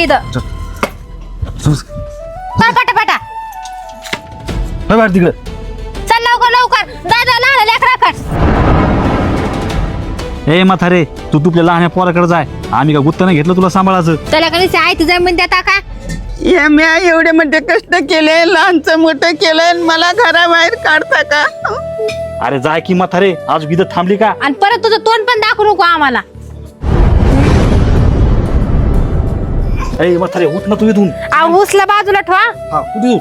इथं चल पटापटा बाहेर तिकडे चल लवकर लवकर दादा लहान लेकराकड ए म्हातारे तू तुपल्या लहान पोराकडे जाय आम्ही का गुत्त नाही घेतलं तुला सांभाळायचं त्याला कधी आहे तुझ्या जमीन देता का या मी एवढे म्हणजे कष्ट केले लहानचं मोठं केलं आणि मला घराबाहेर काढता का? अरे जाय की म्हातारे आज विध थांबली का आणि परत तुझं तोंड पण दाखवू नको आम्हाला ए म्हातारे उठ ना तू इथून ऊसला बाजूला ठेवा हा कुठे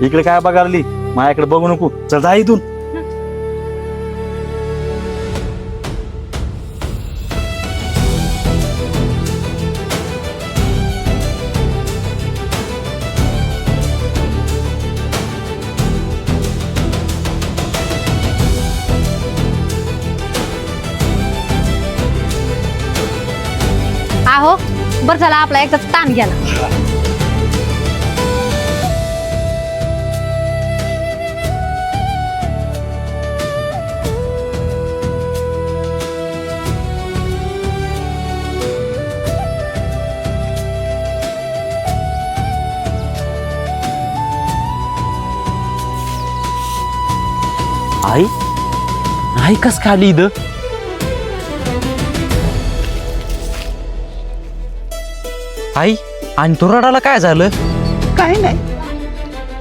इकडे काय बघारली माझ्याकडे बघू नको चल जा इथून आहो बरं झाला आपला एकदाच ताण गेला आई आई कस काय आली इथं आई आणि तो रडाला काय झालं काही नाही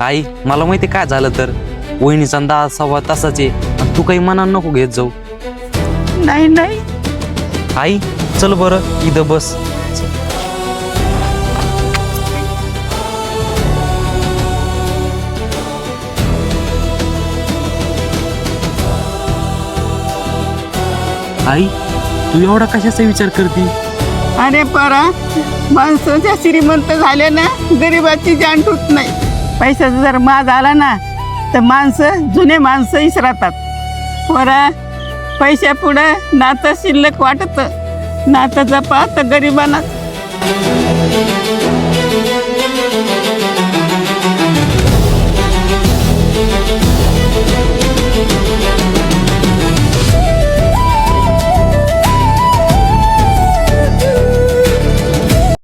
आई मला माहिती काय झालं तर वहिनीचा 10-15 तासाचे आणि तू काही मनात नको घेत जाऊ नाही नाही आई चल बरं इथं बस आई तू एवढा कशाचा विचार करती अरे परा माणसाच्या श्रीमंत झाले ना गरिबाची जाण तुट नाही पैशाचा जर माज आला ना तर माणसं जुने माणसं इसरतात परा पैशा पुढं नातं शिल्लक वाटतं नातं जपा तर गरिबांनाच